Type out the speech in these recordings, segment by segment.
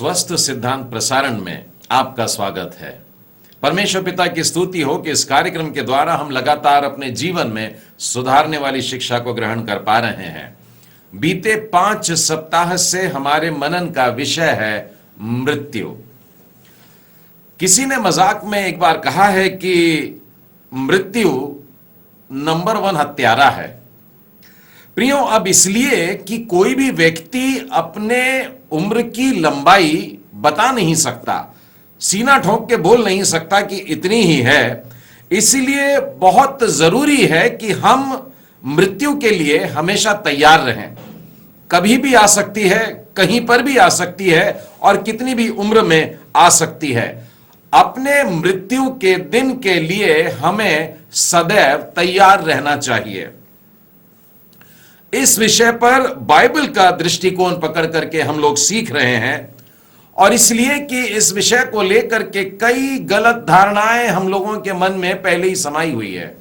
स्वस्थ सिद्धांत प्रसारण में आपका स्वागत है। परमेश्वर पिता की स्तुति हो कि इस कार्यक्रम के द्वारा हम लगातार अपने जीवन में सुधारने वाली शिक्षा को ग्रहण कर पा रहे हैं। बीते 5 सप्ताह से हमारे मनन का विषय है मृत्यु। किसी ने मजाक में एक बार कहा है कि मृत्यु नंबर 1 हत्यारा है। प्रियो, अब इसलिए कि कोई भी व्यक्ति अपने उम्र की लंबाई बता नहीं सकता, सीना ठोक के बोल नहीं सकता कि इतनी ही है। इसीलिए बहुत जरूरी है कि हम मृत्यु के लिए हमेशा तैयार रहें। कभी भी आ सकती है, कहीं पर भी आ सकती है और कितनी भी उम्र में आ सकती है। अपने मृत्यु के दिन के लिए हमें सदैव तैयार रहना चाहिए। इस विषय पर बाइबल का दृष्टिकोण पकड़ करके हम लोग सीख रहे हैं, और इसलिए कि इस विषय को लेकर के कई गलत धारणाएं हम लोगों के मन में पहले ही समाई हुई है।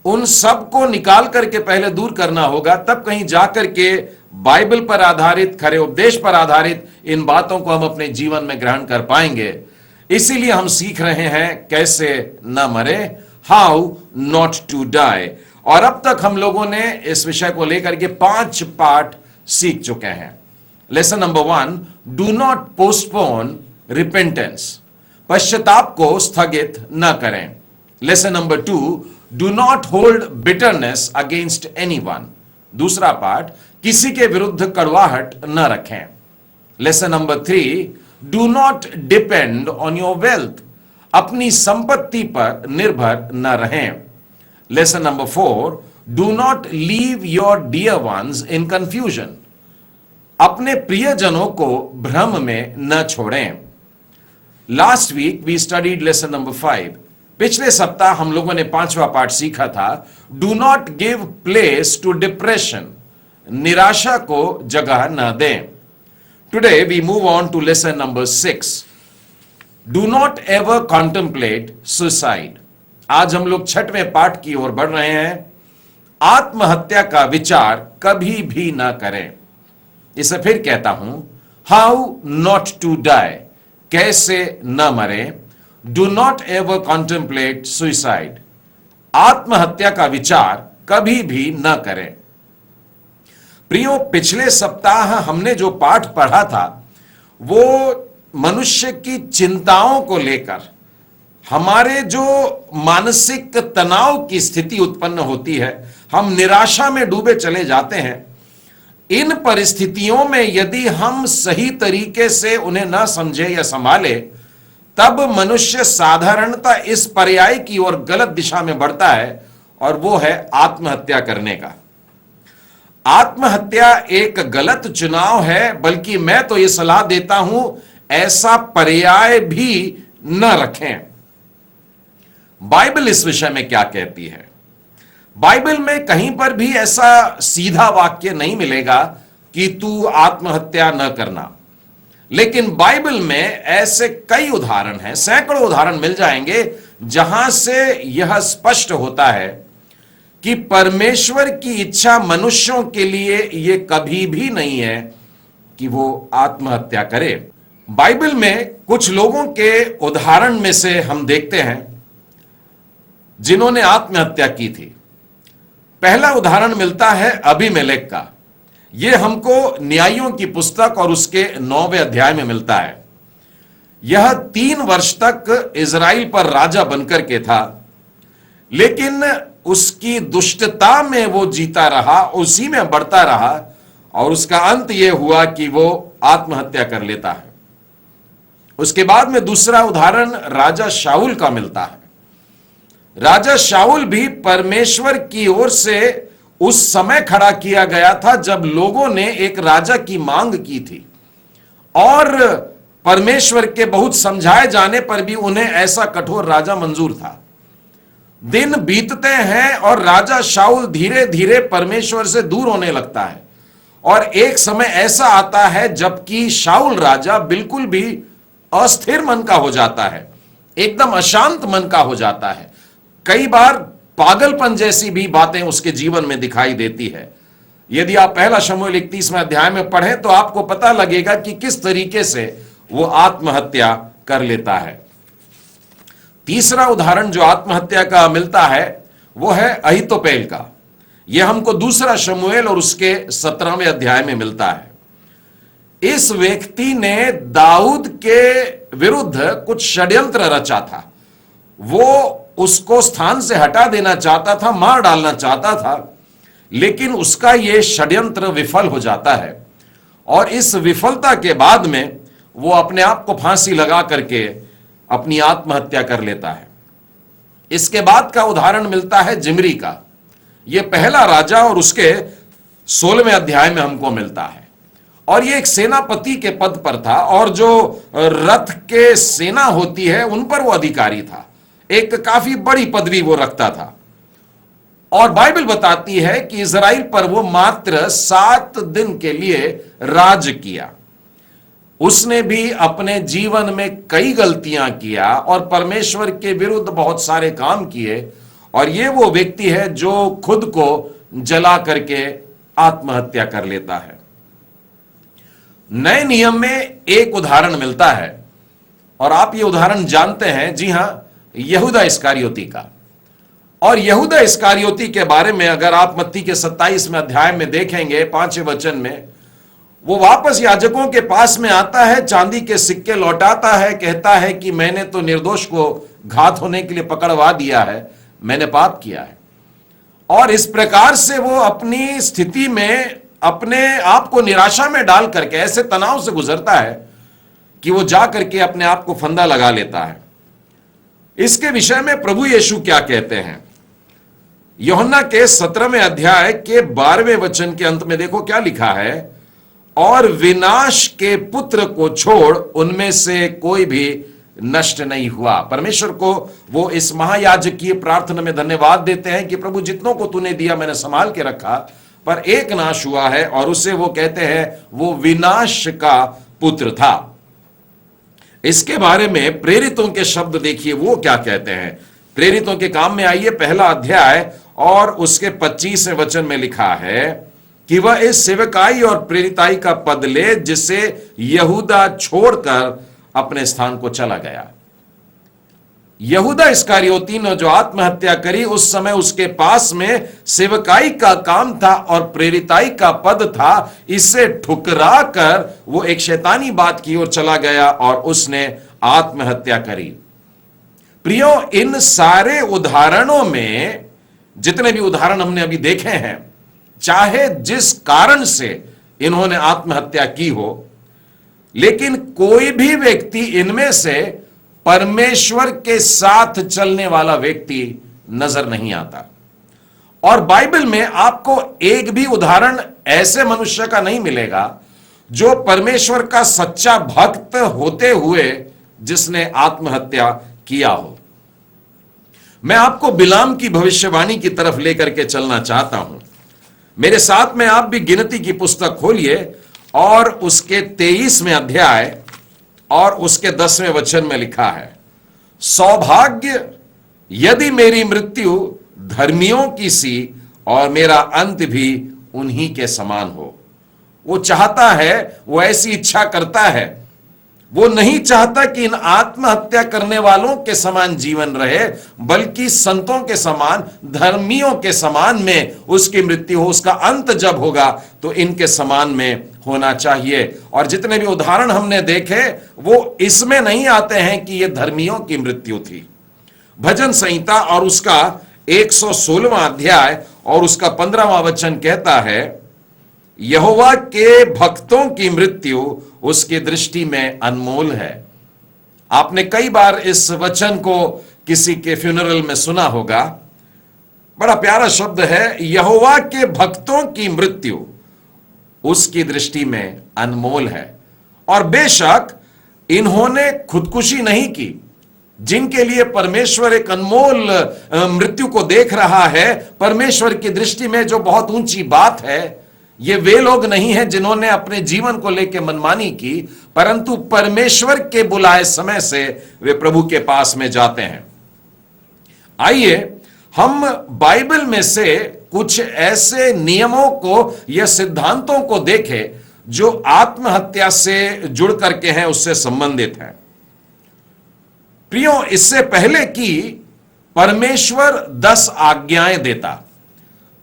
उन सब को निकाल करके पहले दूर करना होगा, तब कहीं जाकर के बाइबल पर आधारित, खरे उपदेश पर आधारित इन बातों को हम अपने जीवन में ग्रहण कर पाएंगे। इसीलिए हम सीख रहे हैं कैसे न मरे, हाउ नॉट टू डाई। और अब तक हम लोगों ने इस विषय को लेकर के 5 पाठ सीख चुके हैं। Lesson number 1, do not postpone repentance, पश्चाताप को स्थगित न करें। Lesson number 2, do not hold bitterness against anyone, दूसरा पाठ, किसी के विरुद्ध कड़वाहट न रखें। Lesson number 3, do not depend on your wealth, अपनी संपत्ति पर निर्भर न रहें। Lesson number 4, do not leave your dear ones in confusion, अपने प्रियजनों को भ्रम में न छोड़ें। Last week we studied lesson number 5, पिछले सप्ताह हम लोगों ने 5वां पाठ सीखा था, do not give place to depression, निराशा को जगह न दें। Today we move on to lesson number 6, do not ever contemplate suicide. आज हम लोग 6वें पाठ की ओर बढ़ रहे हैं। आत्महत्या का विचार कभी भी ना करें। इसे फिर कहता हूं, हाउ नॉट टू डाई, कैसे न मरे। Do not ever contemplate suicide, आत्महत्या का विचार कभी भी न करें। प्रियो, पिछले सप्ताह हमने जो पाठ पढ़ा था वो मनुष्य की चिंताओं को लेकर, हमारे जो मानसिक तनाव की स्थिति उत्पन्न होती है, हम निराशा में डूबे चले जाते हैं। इन परिस्थितियों में यदि हम सही तरीके से उन्हें ना समझे या संभाले, तब मनुष्य साधारणतः इस पर्याय की ओर गलत दिशा में बढ़ता है, और वो है आत्महत्या करने का। आत्महत्या एक गलत चुनाव है, बल्कि मैं तो यह सलाह देता हूं ऐसा पर्याय भी न रखें। बाइबल इस विषय में क्या कहती है? बाइबल में कहीं पर भी ऐसा सीधा वाक्य नहीं मिलेगा कि तू आत्महत्या न करना, लेकिन बाइबल में ऐसे कई उदाहरण हैं, सैकड़ों उदाहरण मिल जाएंगे जहां से यह स्पष्ट होता है कि परमेश्वर की इच्छा मनुष्यों के लिए यह कभी भी नहीं है कि वो आत्महत्या करे। बाइबल में कुछ लोगों के उदाहरण में से हम देखते हैं जिन्होंने आत्महत्या की थी। पहला उदाहरण मिलता है अबीमेलेक का। यह हमको न्यायियों की पुस्तक और उसके 9वें अध्याय में मिलता है। यह 3 वर्ष तक इजराइल पर राजा बनकर के था, लेकिन उसकी दुष्टता में वो जीता रहा, उसी में बढ़ता रहा, और उसका अंत यह हुआ कि वो आत्महत्या कर लेता है। उसके बाद में दूसरा उदाहरण राजा शाऊल का मिलता है। राजा शाऊल भी परमेश्वर की ओर से उस समय खड़ा किया गया था जब लोगों ने एक राजा की मांग की थी, और परमेश्वर के बहुत समझाए जाने पर भी उन्हें ऐसा कठोर राजा मंजूर था। दिन बीतते हैं और राजा शाऊल धीरे धीरे परमेश्वर से दूर होने लगता है, और एक समय ऐसा आता है जबकि शाऊल राजा बिल्कुल भी अस्थिर मन का हो जाता है, एकदम अशांत मन का हो जाता है। कई बार पागलपन जैसी भी बातें उसके जीवन में दिखाई देती है। यदि आप पहला शमूएल 31वें अध्याय में पढ़ें तो आपको पता लगेगा कि किस तरीके से वो आत्महत्या कर लेता है। तीसरा उदाहरण जो आत्महत्या का मिलता है वो है अहीतोपेल का। यह हमको दूसरा शमूएल और उसके 17वें अध्याय में मिलता है। इस व्यक्ति ने दाऊद के विरुद्ध कुछ षड्यंत्र रचा था। वो उसको स्थान से हटा देना चाहता था, मार डालना चाहता था, लेकिन उसका यह षड्यंत्र विफल हो जाता है और इस विफलता के बाद में वो अपने आप को फांसी लगा करके अपनी आत्महत्या कर लेता है। इसके बाद का उदाहरण मिलता है जिमरी का। यह पहला राजा और उसके 16वें अध्याय में हमको मिलता है और यह एक सेनापति के पद पर था और जो रथ के सेना होती है उन पर वो अधिकारी था। एक काफी बड़ी पदवी वो रखता था और बाइबल बताती है कि इजराइल पर वो मात्र 7 दिन के लिए राज किया। उसने भी अपने जीवन में कई गलतियां किया और परमेश्वर के विरुद्ध बहुत सारे काम किए और ये वो व्यक्ति है जो खुद को जला करके आत्महत्या कर लेता है। नए नियम में एक उदाहरण मिलता है और आप ये उदाहरण जानते हैं, जी हां, यहूदा इस्करियोती का। और यहूदा इस्करियोती के बारे में अगर आप मत्ती के 27वें अध्याय में देखेंगे 5वें वचन में, वो वापस याजकों के पास में आता है, चांदी के सिक्के लौटाता है, कहता है कि मैंने तो निर्दोष को घात होने के लिए पकड़वा दिया है, मैंने पाप किया है। और इस प्रकार से वो अपनी स्थिति में अपने आप को निराशा में डाल करके ऐसे तनाव से गुजरता है कि वो जा करके अपने आप को फंदा लगा लेता है। इसके विषय में प्रभु यीशु क्या कहते हैं? यूहन्ना के 17वें अध्याय के 12वें वचन के अंत में देखो क्या लिखा है, और विनाश के पुत्र को छोड़ उनमें से कोई भी नष्ट नहीं हुआ। परमेश्वर को वो इस महायाजकीय प्रार्थना में धन्यवाद देते हैं कि प्रभु जितनों को तूने दिया मैंने संभाल के रखा, पर एक नाश हुआ है और उसे वो कहते हैं वो विनाश का पुत्र था। इसके बारे में प्रेरितों के शब्द देखिए वो क्या कहते हैं। प्रेरितों के काम में आइए, पहला अध्याय और उसके 25वें वचन में लिखा है कि वह इस सेवकाई और प्रेरिताई का पद ले जिसे यहूदा छोड़कर अपने स्थान को चला गया। यहूदा इस्करियोती ने जो आत्महत्या करी, उस समय उसके पास में सेवकाई का काम था और प्रेरिताई का पद था। इसे ठुकरा कर वो एक शैतानी बात की ओर चला गया और उसने आत्महत्या करी। प्रियो, इन सारे उदाहरणों में, जितने भी उदाहरण हमने अभी देखे हैं, चाहे जिस कारण से इन्होंने आत्महत्या की हो, लेकिन कोई भी व्यक्ति इनमें से परमेश्वर के साथ चलने वाला व्यक्ति नजर नहीं आता। और बाइबल में आपको एक भी उदाहरण ऐसे मनुष्य का नहीं मिलेगा जो परमेश्वर का सच्चा भक्त होते हुए जिसने आत्महत्या किया हो। मैं आपको बिलाम की भविष्यवाणी की तरफ लेकर के चलना चाहता हूं। मेरे साथ में आप भी गिनती की पुस्तक खोलिए और उसके 23वें अध्याय और उसके 10वें वचन में लिखा है, सौभाग्य यदि मेरी मृत्यु धर्मियों की सी और मेरा अंत भी उन्हीं के समान हो। वो चाहता है, वो ऐसी इच्छा करता है, वो नहीं चाहता कि इन आत्महत्या करने वालों के समान जीवन रहे, बल्कि संतों के समान, धर्मियों के समान में उसकी मृत्यु हो। उसका अंत जब होगा तो इनके समान में होना चाहिए। और जितने भी उदाहरण हमने देखे वो इसमें नहीं आते हैं कि ये धर्मियों की मृत्यु थी। भजन संहिता और उसका 116वां अध्याय और उसका 15वां वचन कहता है, यहोवा के भक्तों की मृत्यु उसकी दृष्टि में अनमोल है। आपने कई बार इस वचन को किसी के फ्यूनरल में सुना होगा। बड़ा प्यारा शब्द है, यहोवा के भक्तों की मृत्यु उसकी दृष्टि में अनमोल है। और बेशक इन्होंने खुदकुशी नहीं की। जिनके लिए परमेश्वर एक अनमोल मृत्यु को देख रहा है, परमेश्वर की दृष्टि में जो बहुत ऊंची बात है, ये वे लोग नहीं हैं जिन्होंने अपने जीवन को लेकर मनमानी की, परंतु परमेश्वर के बुलाए समय से वे प्रभु के पास में जाते हैं। आइए हम बाइबल में से कुछ ऐसे नियमों को या सिद्धांतों को देखें जो आत्महत्या से जुड़ करके हैं, उससे संबंधित है। प्रियो, इससे पहले कि परमेश्वर 10 आज्ञाएं देता,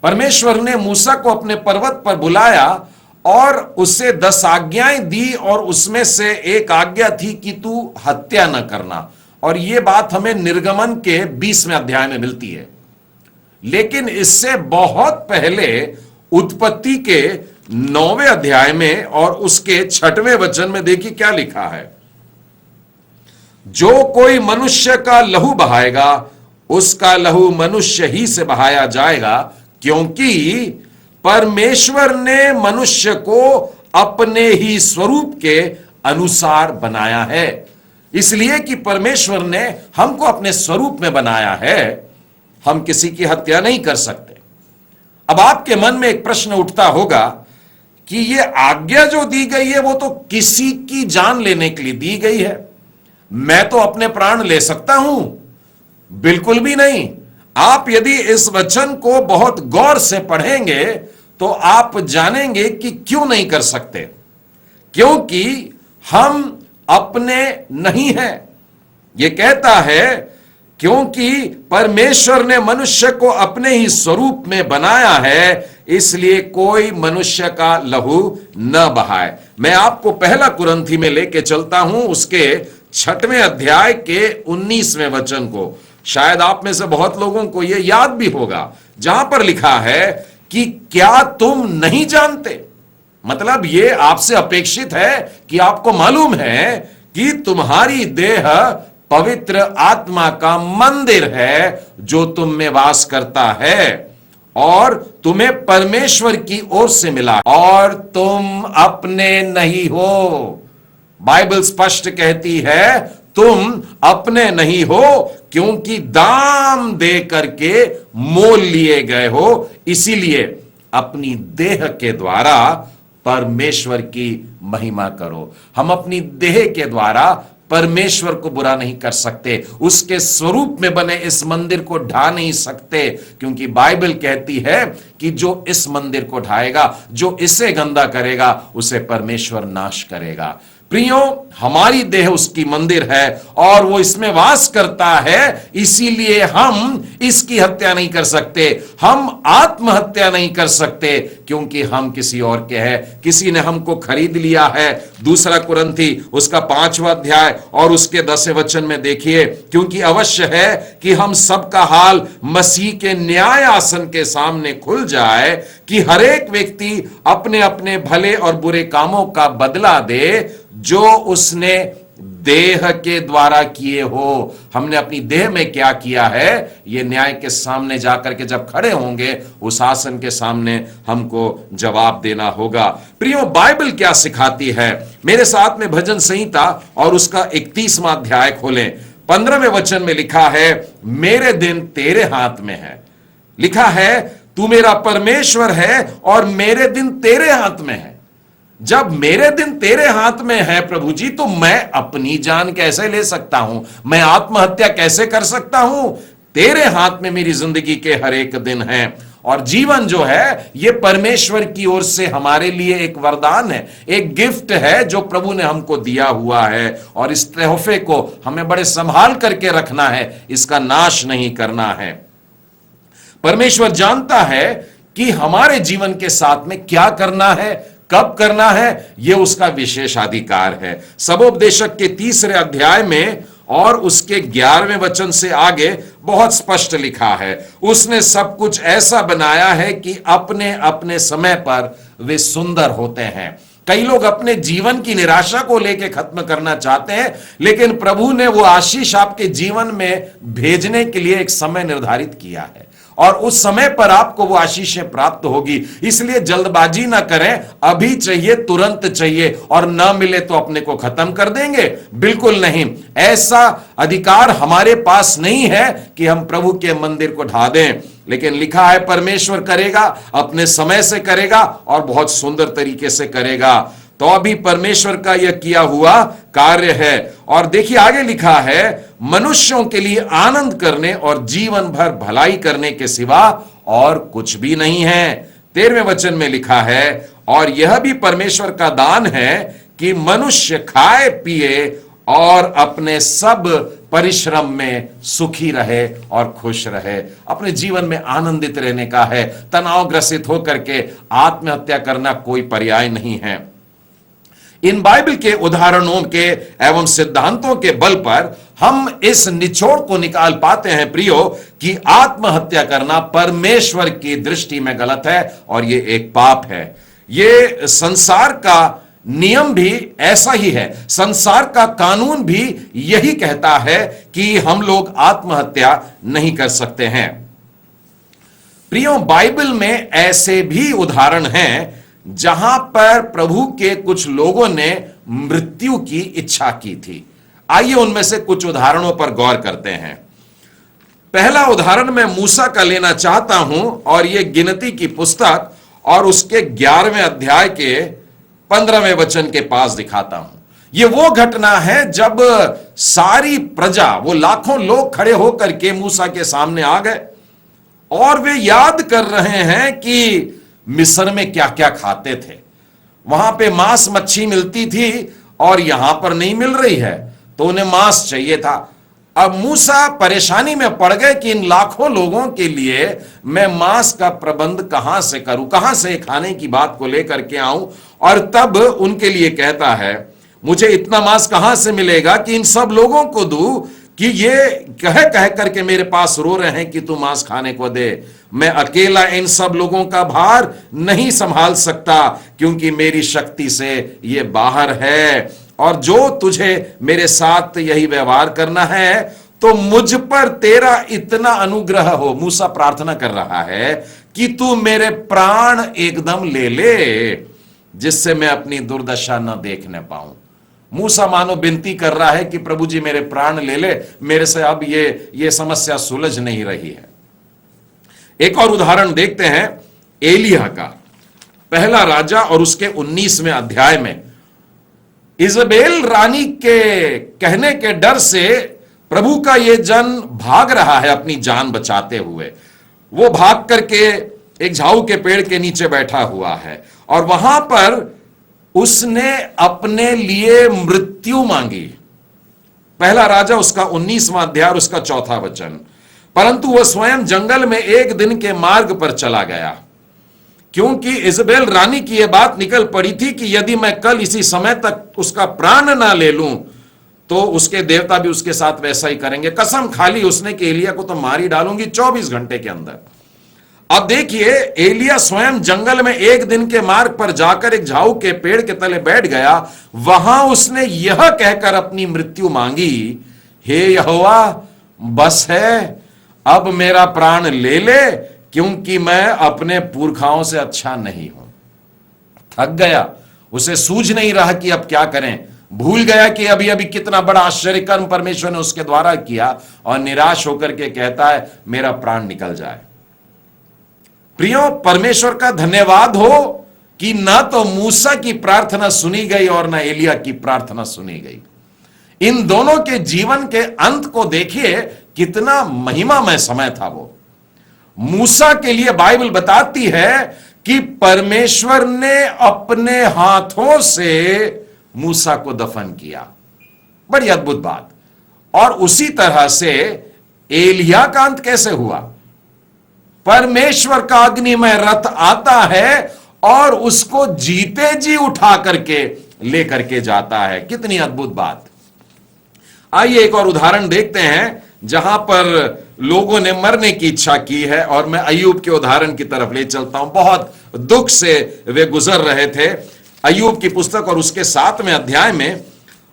परमेश्वर ने मूसा को अपने पर्वत पर बुलाया और उससे 10 आज्ञाएं दी, और उसमें से एक आज्ञा थी कि तू हत्या न करना। और यह बात हमें निर्गमन के 20वें अध्याय में मिलती है। लेकिन इससे बहुत पहले उत्पत्ति के 9वें अध्याय में और उसके 6वें वचन में देखिए क्या लिखा है। जो कोई मनुष्य का लहू बहाएगा, उसका लहू मनुष्य ही से बहाया जाएगा, क्योंकि परमेश्वर ने मनुष्य को अपने ही स्वरूप के अनुसार बनाया है। इसलिए कि परमेश्वर ने हमको अपने स्वरूप में बनाया है, हम किसी की हत्या नहीं कर सकते। अब आपके मन में एक प्रश्न उठता होगा कि यह आज्ञा जो दी गई है वो तो किसी की जान लेने के लिए दी गई है, मैं तो अपने प्राण ले सकता हूं? बिल्कुल भी नहीं। आप यदि इस वचन को बहुत गौर से पढ़ेंगे तो आप जानेंगे कि क्यों नहीं कर सकते। क्योंकि हम अपने नहीं हैं। यह कहता है क्योंकि परमेश्वर ने मनुष्य को अपने ही स्वरूप में बनाया है, इसलिए कोई मनुष्य का लहू न बहाए। मैं आपको पहला कुरिन्थी में लेके चलता हूं, उसके 6वें अध्याय के 19वें वचन को। शायद आप में से बहुत लोगों को यह याद भी होगा, जहां पर लिखा है कि क्या तुम नहीं जानते। मतलब यह आपसे अपेक्षित है कि आपको मालूम है कि तुम्हारी देह पवित्र आत्मा का मंदिर है जो तुम में वास करता है और तुम्हें परमेश्वर की ओर से मिला, और तुम अपने नहीं हो। बाइबल स्पष्ट कहती है तुम अपने नहीं हो, क्योंकि दाम दे करके मोल लिए गए हो। इसीलिए अपनी देह के द्वारा परमेश्वर की महिमा करो। हम अपनी देह के द्वारा परमेश्वर को बुरा नहीं कर सकते, उसके स्वरूप में बने इस मंदिर को ढा नहीं सकते, क्योंकि बाइबल कहती है कि जो इस मंदिर को ढाएगा, जो इसे गंदा करेगा, उसे परमेश्वर नाश करेगा। प्रियो, हमारी देह उसकी मंदिर है और वो इसमें वास करता है, इसीलिए हम इसकी हत्या नहीं कर सकते, हम आत्महत्या नहीं कर सकते, क्योंकि हम किसी और के हैं, किसी ने हमको खरीद लिया है। दूसरा कुरिन्थी उसका 5वां अध्याय और उसके 10वें वचन में देखिए, क्योंकि अवश्य है कि हम सबका हाल मसीह के न्याय आसन के सामने खुल जाए, कि हर एक व्यक्ति अपने अपने भले और बुरे कामों का बदला दे जो उसने देह के द्वारा किए हो। हमने अपनी देह में क्या किया है, यह न्याय के सामने जाकर के जब खड़े होंगे, उस आसन के सामने हमको जवाब देना होगा। प्रियो, बाइबल क्या सिखाती है? मेरे साथ में भजन संहिता और उसका 31वां अध्याय खोलें। 15वें वचन में लिखा है, मेरे दिन तेरे हाथ में है। लिखा है, तू मेरा परमेश्वर है और मेरे दिन तेरे हाथ में है। जब मेरे दिन तेरे हाथ में है प्रभु जी, तो मैं अपनी जान कैसे ले सकता हूं? मैं आत्महत्या कैसे कर सकता हूं? तेरे हाथ में मेरी जिंदगी के हर एक दिन है। और जीवन जो है, यह परमेश्वर की ओर से हमारे लिए एक वरदान है, एक गिफ्ट है जो प्रभु ने हमको दिया हुआ है, और इस तोहफे को हमें बड़े संभाल करके रखना है, इसका नाश नहीं करना है। परमेश्वर जानता है कि हमारे जीवन के साथ में क्या करना है, कब करना है, यह उसका विशेषाधिकार है। सबोपदेशक के 3रे अध्याय में और उसके 11वें वचन से आगे बहुत स्पष्ट लिखा है, उसने सब कुछ ऐसा बनाया है कि अपने अपने समय पर वे सुंदर होते हैं। कई लोग अपने जीवन की निराशा को लेकर खत्म करना चाहते हैं, लेकिन प्रभु ने वो आशीष आपके जीवन में भेजने के लिए एक समय निर्धारित किया है, और उस समय पर आपको वो आशीषें प्राप्त होगी। इसलिए जल्दबाजी ना करें, अभी चाहिए, तुरंत चाहिए, और ना मिले तो अपने को खत्म कर देंगे। बिल्कुल नहीं, ऐसा अधिकार हमारे पास नहीं है कि हम प्रभु के मंदिर को ढा दें। लेकिन लिखा है परमेश्वर करेगा, अपने समय से करेगा और बहुत सुंदर तरीके से करेगा। तो अभी परमेश्वर का यह किया हुआ कार्य है। और देखिए आगे लिखा है, मनुष्यों के लिए आनंद करने और जीवन भर भलाई करने के सिवा और कुछ भी नहीं है। 13वें वचन में लिखा है, और यह भी परमेश्वर का दान है कि मनुष्य खाए पिए और अपने सब परिश्रम में सुखी रहे और खुश रहे। अपने जीवन में आनंदित रहने का है। तनावग्रसित होकर के आत्महत्या करना कोई पर्याय नहीं है। इन बाइबल के उदाहरणों के एवं सिद्धांतों के बल पर हम इस निचोड़ को निकाल पाते हैं प्रियो, कि आत्महत्या करना परमेश्वर की दृष्टि में गलत है और यह एक पाप है। यह संसार का नियम भी ऐसा ही है। संसार का कानून भी यही कहता है कि हम लोग आत्महत्या नहीं कर सकते हैं। प्रियो, बाइबल में ऐसे भी उदाहरण हैं जहां पर प्रभु के कुछ लोगों ने मृत्यु की इच्छा की थी। आइए उनमें से कुछ उदाहरणों पर गौर करते हैं। पहला उदाहरण मैं मूसा का लेना चाहता हूं और यह गिनती की पुस्तक और उसके 11वें अध्याय के 15वें वचन के पास दिखाता हूं। यह वो घटना है जब सारी प्रजा, वो लाखों लोग खड़े होकर के मूसा के सामने आ गए और वे याद कर रहे हैं कि मिस्र में क्या क्या खाते थे। वहां पे मांस मच्छी मिलती थी और यहां पर नहीं मिल रही है, तो उन्हें मांस चाहिए था। अब मूसा परेशानी में पड़ गए कि इन लाखों लोगों के लिए मैं मांस का प्रबंध कहां से करूं, कहां से खाने की बात को लेकर के आऊं। और तब उनके लिए कहता है, मुझे इतना मांस कहां से मिलेगा कि इन सब लोगों को दूं, कि ये कह कह करके मेरे पास रो रहे हैं कि तू मांस खाने को दे। मैं अकेला इन सब लोगों का भार नहीं संभाल सकता, क्योंकि मेरी शक्ति से ये बाहर है। और जो तुझे मेरे साथ यही व्यवहार करना है, तो मुझ पर तेरा इतना अनुग्रह हो। मूसा प्रार्थना कर रहा है कि तू मेरे प्राण एकदम ले ले, जिससे मैं अपनी दुर्दशा न देखने पाऊं। मूसा मानो विनती कर रहा है कि प्रभु जी मेरे प्राण ले ले, मेरे से अब ये समस्या सुलझ नहीं रही है। एक और उदाहरण देखते हैं एलिया का। पहला राजा और उसके 19वें अध्याय में इजबेल रानी के कहने के डर से प्रभु का यह जन भाग रहा है अपनी जान बचाते हुए। वो भाग करके एक झाऊ के पेड़ के नीचे बैठा हुआ है और वहां पर उसने अपने लिए मृत्यु मांगी। पहला राजा उसका 19वां अध्याय उसका 4था वचन। परंतु वह स्वयं जंगल में एक दिन के मार्ग पर चला गया, क्योंकि इजबेल रानी की यह बात निकल पड़ी थी कि यदि मैं कल इसी समय तक उसका प्राण ना ले लूं, तो उसके देवता भी उसके साथ वैसा ही करेंगे। कसम खा ली उसने कि एलिया को तो मार ही डालूंगी 24 घंटे के अंदर। अब देखिए, एलिया स्वयं जंगल में एक दिन के मार्ग पर जाकर एक झाऊ के पेड़ के तले बैठ गया। वहां उसने यह कहकर अपनी मृत्यु मांगी, हे यहोवा, बस है, अब मेरा प्राण ले ले, क्योंकि मैं अपने पुरखाओं से अच्छा नहीं हूं। थक गया, उसे सूझ नहीं रहा कि अब क्या करें। भूल गया कि अभी अभी कितना बड़ा आश्चर्य कर्म परमेश्वर ने उसके द्वारा किया, और निराश होकर के कहता है मेरा प्राण निकल जाए। प्रियो, परमेश्वर का धन्यवाद हो कि ना तो मूसा की प्रार्थना सुनी गई और ना एलिया की प्रार्थना सुनी गई। इन दोनों के जीवन के अंत को देखिए, कितना महिमामय समय था वो। मूसा के लिए बाइबल बताती है कि परमेश्वर ने अपने हाथों से मूसा को दफन किया। बड़ी अद्भुत बात। और उसी तरह से एलिया का अंत कैसे हुआ? परमेश्वर का अग्निमय रथ आता है और उसको जीते जी उठा करके लेकर के जाता है। कितनी अद्भुत बात। आइए एक और उदाहरण देखते हैं जहां पर लोगों ने मरने की इच्छा की है, और मैं अय्यूब के उदाहरण की तरफ ले चलता हूं। बहुत दुख से वे गुजर रहे थे। अय्यूब की पुस्तक और उसके 7वें अध्याय में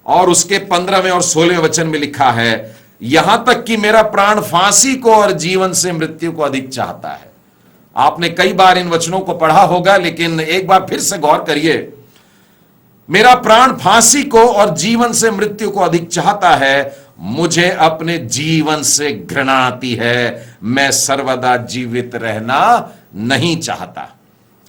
और उसके 15वें और 16वें वचन में लिखा है, यहां तक कि मेरा प्राण फांसी को और जीवन से मृत्यु को अधिक चाहता है। आपने कई बार इन वचनों को पढ़ा होगा, लेकिन एक बार फिर से गौर करिए। मेरा प्राण फांसी को और जीवन से मृत्यु को अधिक चाहता है। मुझे अपने जीवन से घृणा आती है। मैं सर्वदा जीवित रहना नहीं चाहता।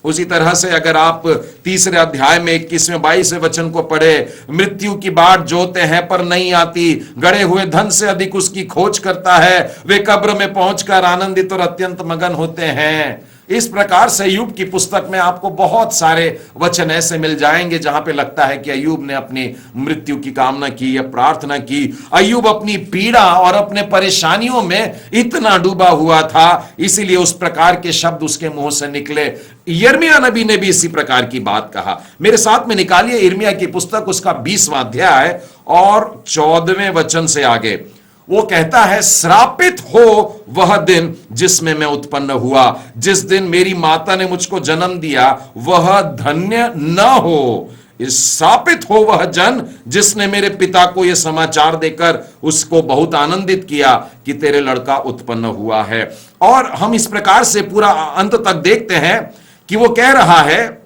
उसी तरह से अगर आप 3रे अध्याय में 21वें 22वें वचन को पढ़े, मृत्यु की बाट जोते हैं पर नहीं आती, गड़े हुए धन से अधिक उसकी खोज करता है, वे कब्र में पहुंचकर आनंदित और अत्यंत मगन होते हैं। इस प्रकार से अय्यूब की पुस्तक में आपको बहुत सारे वचन ऐसे मिल जाएंगे जहां पे लगता है कि अय्यूब ने अपनी मृत्यु की कामना की या प्रार्थना की। अय्यूब अपनी पीड़ा और अपने परेशानियों में इतना डूबा हुआ था, इसीलिए उस प्रकार के शब्द उसके मुंह से निकले। यिर्मयाह नबी ने भी इसी प्रकार की बात कहा। मेरे साथ में निकालिए यिर्मयाह की पुस्तक, उसका 20वां अध्याय और 14वें वचन से आगे। वो कहता है, श्रापित हो वह दिन जिसमें मैं उत्पन्न हुआ, जिस दिन मेरी माता ने मुझको जन्म दिया वह धन्य न हो। श्रापित हो वह जन जिसने मेरे पिता को यह समाचार देकर उसको बहुत आनंदित किया कि तेरे लड़का उत्पन्न हुआ है। और हम इस प्रकार से पूरा अंत तक देखते हैं कि वो कह रहा है,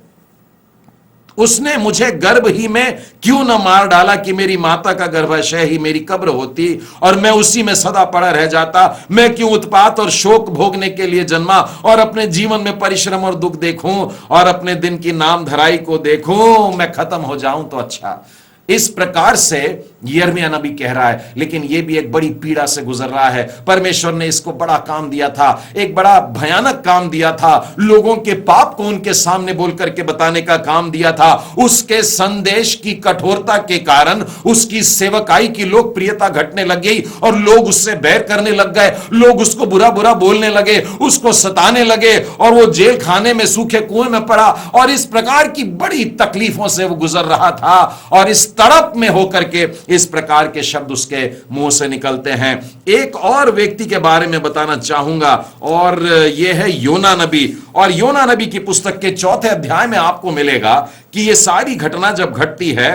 उसने मुझे गर्भ ही में क्यों न मार डाला कि मेरी माता का गर्भाशय ही मेरी कब्र होती और मैं उसी में सदा पड़ा रह जाता। मैं क्यों उत्पात और शोक भोगने के लिए जन्मा और अपने जीवन में परिश्रम और दुख देखूं और अपने दिन की नाम धराई को देखूं। मैं खत्म हो जाऊं तो अच्छा। इस प्रकार से यिर्मयाह नबी कह रहा है, लेकिन यह भी एक बड़ी पीड़ा से गुजर रहा है। परमेश्वर ने इसको बड़ा काम दिया था, एक बड़ा भयानक काम दिया था, लोगों के पाप को उनके सामने बोल करके बताने का काम दिया था। उसके संदेश की कठोरता के कारण उसकी सेवकाई की लोकप्रियता घटने लग गई और लोग उससे बैर करने लग गए। लोग उसको बुरा बुरा बोलने लगे, उसको सताने लगे और वो जेल खाने में सूखे कुएं में पड़ा और इस प्रकार की बड़ी तकलीफों से वो गुजर रहा था। और इस तड़प में होकर के इस प्रकार के शब्द उसके मुंह से निकलते हैं। एक और व्यक्ति के बारे में बताना चाहूंगा और यह है योना नबी। और योना नबी की पुस्तक के 4थे अध्याय में आपको मिलेगा कि यह सारी घटना जब घटती है,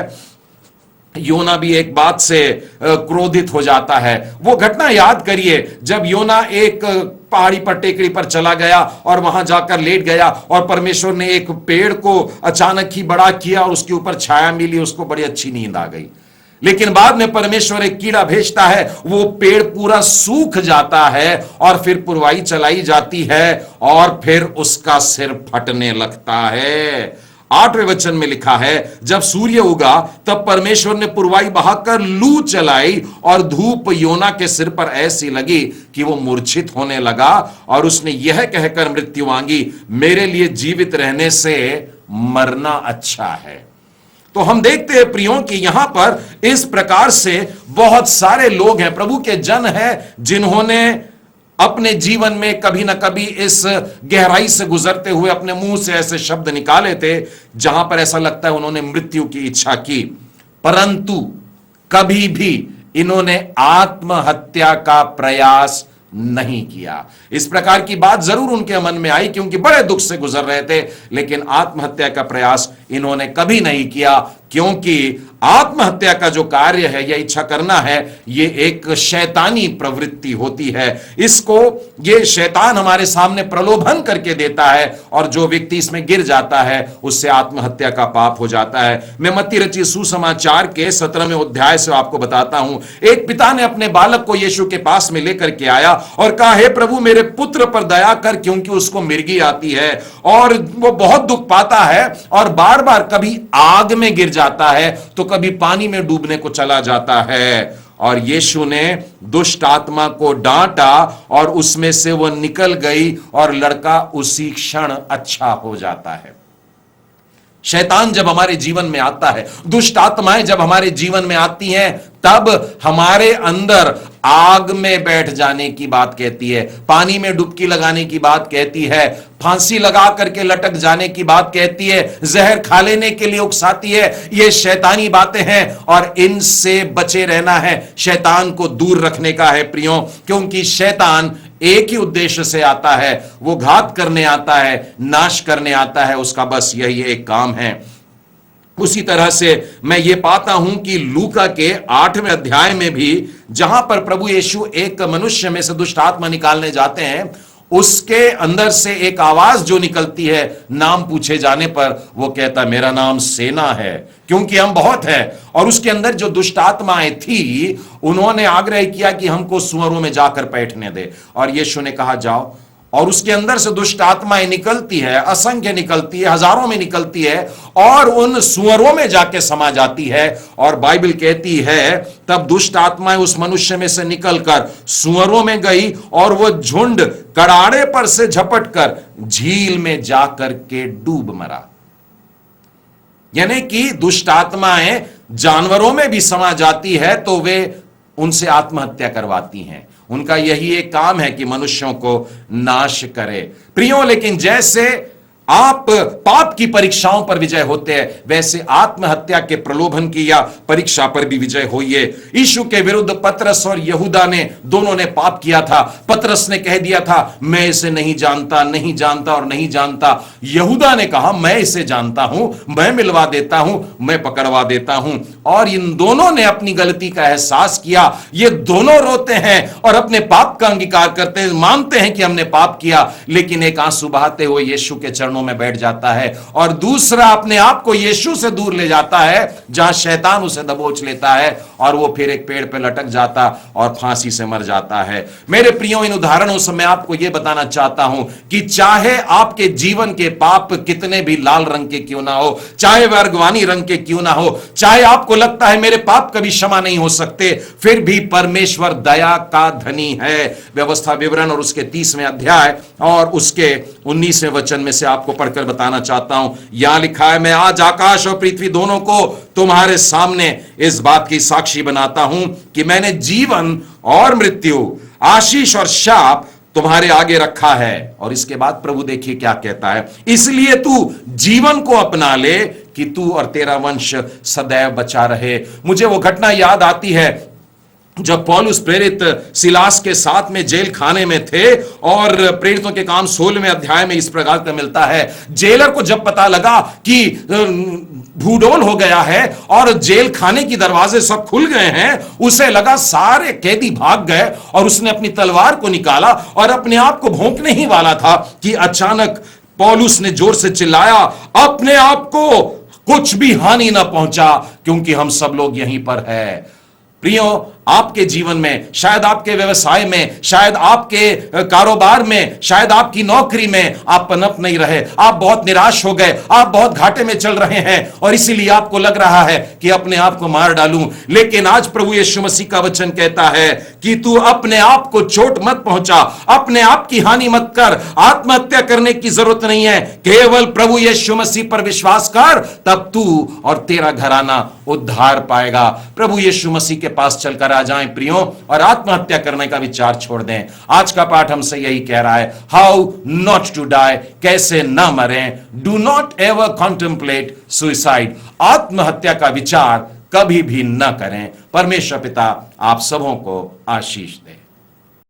योना भी एक बात से क्रोधित हो जाता है। वो घटना याद करिए जब योना एक पहाड़ी पर टेकड़ी पर चला गया और वहां जाकर लेट गया और परमेश्वर ने एक पेड़ को अचानक ही बड़ा किया और उसके ऊपर छाया मिली, उसको बड़ी अच्छी नींद आ गई। लेकिन बाद में परमेश्वर एक कीड़ा भेजता है, वो पेड़ पूरा सूख जाता है और फिर पुरवाई चलाई जाती है और फिर उसका सिर फटने लगता है। 8वें वचन में लिखा है, जब सूर्य उगा तब परमेश्वर ने पुरवाई बहाकर लू चलाई और धूप योना के सिर पर ऐसी लगी कि वो मूर्छित होने लगा और उसने यह कहकर मृत्यु मांगी, मेरे लिए जीवित रहने से मरना अच्छा है। तो हम देखते हैं प्रियों कि यहां पर इस प्रकार से बहुत सारे लोग हैं, प्रभु के जन हैं, जिन्होंने अपने जीवन में कभी ना कभी इस गहराई से गुजरते हुए अपने मुंह से ऐसे शब्द निकाले थे जहां पर ऐसा लगता है उन्होंने मृत्यु की इच्छा की, परंतु कभी भी इन्होंने आत्महत्या का प्रयास नहीं किया। इस प्रकार की बात जरूर उनके मन में आई क्योंकि बड़े दुख से गुजर रहे थे, लेकिन आत्महत्या का प्रयास इन्होंने कभी नहीं किया, क्योंकि आत्महत्या का जो कार्य है या इच्छा करना है, ये एक शैतानी प्रवृत्ति होती है। इसको ये शैतान हमारे सामने प्रलोभन करके देता है और जो व्यक्ति इसमें गिर जाता है उससे आत्महत्या का पाप हो जाता है। मैं मत्ती रचित सुसमाचार के 17वें अध्याय से आपको बताता हूं। एक पिता ने अपने बालक को यीशु के पास में लेकर के आया और कहा, हे प्रभु मेरे पुत्र पर दया कर, क्योंकि उसको मिर्गी आती है और वो बहुत दुख पाता है और बार बार कभी आग में गिर जाता है तो कभी पानी में डूबने को चला जाता है। और यीशु ने दुष्ट आत्मा को डांटा और उसमें से वो निकल गई और लड़का उसी क्षण अच्छा हो जाता है। शैतान जब हमारे जीवन में आता है, दुष्ट आत्माएं जब हमारे जीवन में आती हैं, तब हमारे अंदर आग में बैठ जाने की बात कहती है, पानी में डुबकी लगाने की बात कहती है, फांसी लगा करके लटक जाने की बात कहती है, जहर खा लेने के लिए उकसाती है। ये शैतानी बातें हैं और इनसे बचे रहना है, शैतान को दूर रखने का है प्रियों, क्योंकि शैतान एक ही उद्देश्य से आता है, वो घात करने आता है, नाश करने आता है, उसका बस यही एक काम है। उसी तरह से मैं ये पाता हूं कि लूका के 8वें अध्याय में भी, जहां पर प्रभु यीशु एक मनुष्य में से दुष्ट आत्मा निकालने जाते हैं, उसके अंदर से एक आवाज जो निकलती है नाम पूछे जाने पर, वो कहता मेरा नाम सेना है क्योंकि हम बहुत हैं। और उसके अंदर जो दुष्ट आत्माएं थी, उन्होंने आग्रह किया कि हमको सुअरों में जाकर बैठने दे, और यीशु ने कहा जाओ। और उसके अंदर से दुष्ट आत्माएं निकलती है, असंख्य निकलती है, हजारों में निकलती है और उन सुअरों में जाके समा जाती है। और बाइबल कहती है तब दुष्ट आत्माएं उस मनुष्य में से निकलकर सुअरों में गई और वो झुंड कड़ाड़े पर से झपट कर झील में जाकर के डूब मरा। यानी कि दुष्ट आत्माएं जानवरों में भी समा जाती है तो वे उनसे आत्महत्या करवाती हैं। उनका यही एक काम है कि मनुष्यों को नाश करे। प्रियो, लेकिन जैसे आप पाप की परीक्षाओं पर विजय होते हैं, वैसे आत्महत्या के प्रलोभन की या परीक्षा पर भी विजय होइए। यीशु के विरुद्ध पतरस और यहूदा ने दोनों ने पाप किया था। पतरस ने कह दिया था मैं इसे नहीं जानता, नहीं जानता और नहीं जानता। यहूदा ने कहा मैं इसे जानता हूं, मैं मिलवा देता हूं, मैं पकड़वा देता हूं। और इन दोनों ने अपनी गलती का एहसास किया। ये दोनों रोते हैं और अपने पाप का अंगीकार करते हैं, मानते हैं कि हमने पाप किया, लेकिन एक आंसू बहाते हुए यीशु के चरणों में बैठ जाता है और दूसरा अपने आप को यीशु से दूर ले जाता है जहां शैतान उसे दबोच लेता है और वो फिर एक पेड़ पे लटक जाता और फांसी से मर जाता है। मेरे प्रियो, इन उदाहरणों से मैं आपको यह बताना चाहता हूं कि चाहे आपके जीवन के पाप कितने भी लाल रंग के क्यों ना हो, चाहे वह अर्गवानी रंग के क्यों ना हो, चाहे आपको लगता है मेरे पाप कभी क्षमा नहीं हो सकते, फिर भी परमेश्वर दया का धनी है। व्यवस्था विवरण और उसके 30वें अध्याय और उसके 19वें वचन में से आपको पढ़कर बताना चाहता हूं। यहां लिखा है मैं आज आकाश और पृथ्वी दोनों को तुम्हारे सामने इस बात की साक्षी बनाता हूं कि मैंने जीवन और मृत्यु, आशीष और शाप तुम्हारे आगे रखा है। और इसके बाद प्रभु देखिए क्या कहता है, इसलिए तू जीवन को अपना ले कि तू और तेरा वंश सदैव बचा रहे। मुझे वो घटना याद आती है जब पौलुस प्रेरित सिलास के साथ में जेल खाने में थे और प्रेरितों के काम 16वें अध्याय में इस प्रकार का मिलता है। जेलर को जब पता लगा कि भूडोल हो गया है और जेल खाने की दरवाजे सब खुल गए हैं, उसे लगा सारे कैदी भाग गए और उसने अपनी तलवार को निकाला और अपने आप को भोंकने ही वाला था कि अचानक पौलुस ने जोर से चिल्लाया, अपने आप को कुछ भी हानि ना पहुंचा क्योंकि हम सब लोग यहीं पर है। प्रियो, आपके जीवन में, शायद आपके व्यवसाय में, शायद आपके कारोबार में, शायद आपकी नौकरी में आप पनप नहीं रहे, आप बहुत निराश हो गए, आप बहुत घाटे में चल रहे हैं और इसीलिए आपको लग रहा है कि अपने आप को मार डालूं। लेकिन आज प्रभु यीशु मसीह का वचन कहता है कि तू अपने आप को चोट मत पहुंचा, अपने आप की हानि मत कर, आत्महत्या करने की जरूरत नहीं है। केवल प्रभु यीशु मसीह पर विश्वास कर, तब तू और तेरा घराना उद्धार पाएगा। प्रभु यीशु मसीह के पास चलकर आ जाएं प्रियो और आत्महत्या करने का विचार छोड़ दें। आज का पाठ हमसे यही कह रहा है, हाउ नॉट टू डाई, कैसे ना मरें। Do not ever contemplate suicide, आत्महत्या का विचार कभी भी न करें। परमेश्वर पिता आप सबों को आशीष दे।